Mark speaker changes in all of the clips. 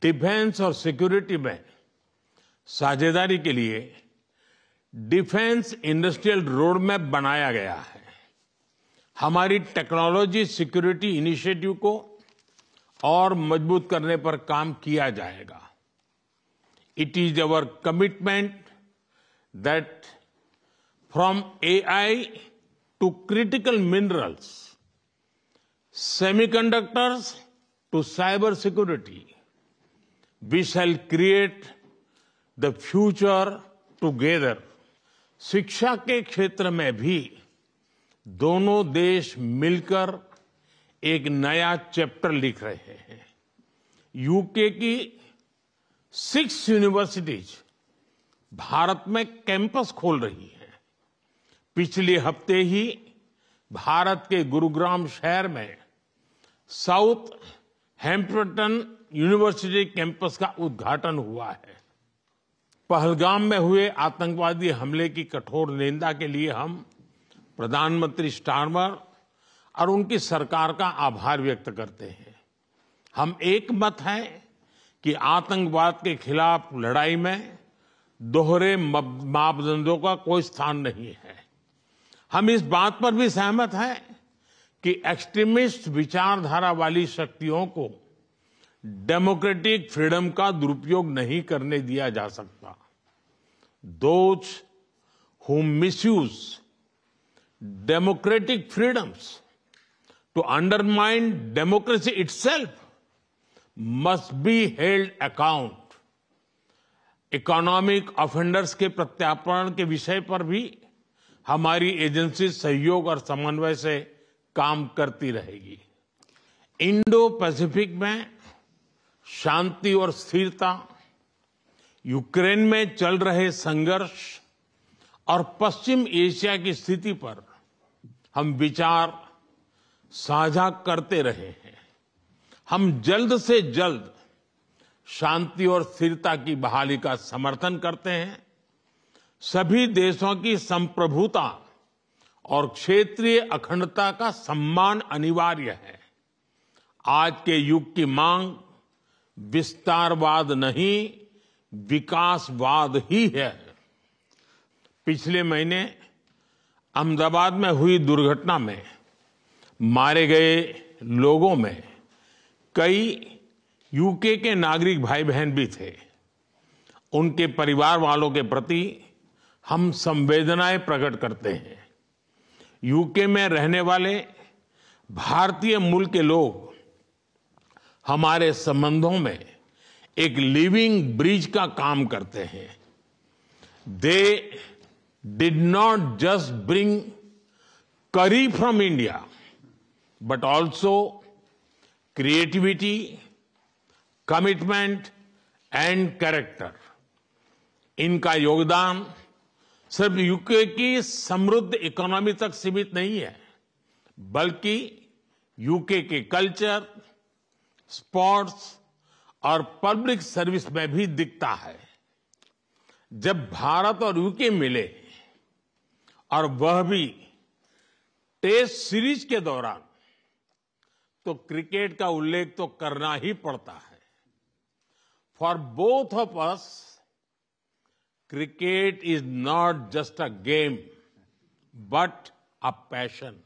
Speaker 1: Defence और security में साझेदारी के लिए डिफेंस इंडस्ट्रियल रोड मैप बनाया गया है। हमारी टेक्नोलॉजी सिक्योरिटी इनिशिएटिव को और मजबूत करने पर काम किया जाएगा। It is our commitment that from AI to critical minerals, semiconductors to cyber security, we shall create the future together. शिक्षा के क्षेत्र में भी दोनों देश मिलकर एक नया चैप्टर लिख रहे हैं। यूके की 6 यूनिवर्सिटीज भारत में कैंपस खोल रही हैं। पिछले हफ्ते ही भारत के गुरुग्राम शहर में साउथ हैम्पटन यूनिवर्सिटी कैंपस का उद्घाटन हुआ है। पहलगाम में हुए आतंकवादी हमले की कठोर निंदा के लिए हम प्रधानमंत्री स्टारमर और उनकी सरकार का आभार व्यक्त करते हैं। हम एक मत हैं कि आतंकवाद के खिलाफ लड़ाई में दोहरे मापदंडों का कोई स्थान नहीं है। हम इस बात पर भी सहमत हैं कि एक्सट्रीमिस्ट विचारधारा वाली शक्तियों को डेमोक्रेटिक फ्रीडम का दुरुपयोग नहीं करने दिया जा सकता। Those who misuse democratic freedoms to undermine democracy itself must be held account. Economic offenders के प्रत्यार्पण के विषय पर भी हमारी एजेंसी सहयोग और समन्वय से काम करती रहेगी। इंडो पैसिफिक में शांति और स्थिरता, यूक्रेन में चल रहे संघर्ष और पश्चिम एशिया की स्थिति पर हम विचार साझा करते रहे हैं। हम जल्द से जल्द शांति और स्थिरता की बहाली का समर्थन करते हैं। सभी देशों की संप्रभुता और क्षेत्रीय अखंडता का सम्मान अनिवार्य है। आज के युग की मांग विस्तारवाद नहीं, विकासवाद ही है। पिछले महीने अहमदाबाद में हुई दुर्घटना में मारे गए लोगों में कई यूके के नागरिक भाई बहन भी थे। उनके परिवार वालों के प्रति हम संवेदनाएं प्रकट करते हैं। यूके में रहने वाले भारतीय मूल के लोग हमारे संबंधों में एक लिविंग ब्रिज का काम करते हैं। They did not just bring curry from India but also creativity, commitment and character. इनका योगदान सिर्फ यूके की समृद्ध इकोनॉमी तक सीमित नहीं है, बल्कि यूके के कल्चर, स्पोर्ट्स और पब्लिक सर्विस में भी दिखता है। जब भारत और यूके मिले और वह भी टेस्ट सीरीज के दौरान, तो क्रिकेट का उल्लेख तो करना ही पड़ता है। For both of us, cricket is not just a game, but a passion,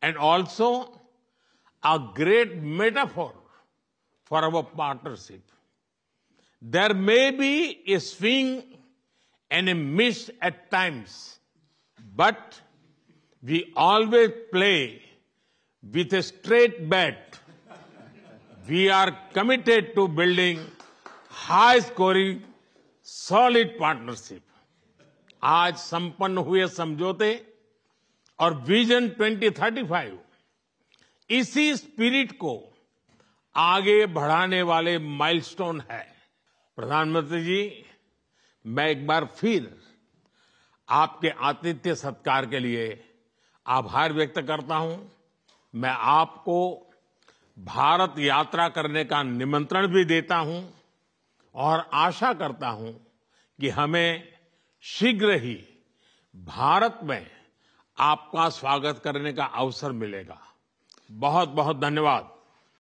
Speaker 1: and also a great metaphor for our partnership. There may be a swing and a miss at times, but we always play with a straight bat. We are committed to building high-scoring solid partnership. आज संपन्न हुए समझौते और vision 2035 इसी spirit को आगे बढ़ाने वाले माइलस्टोन है। प्रधानमंत्री जी, मैं एक बार फिर आपके आतिथ्य सत्कार के लिए आभार व्यक्त करता हूं। मैं आपको भारत यात्रा करने का निमंत्रण भी देता हूं और आशा करता हूं कि हमें शीघ्र ही भारत में आपका स्वागत करने का अवसर मिलेगा। बहुत बहुत धन्यवाद।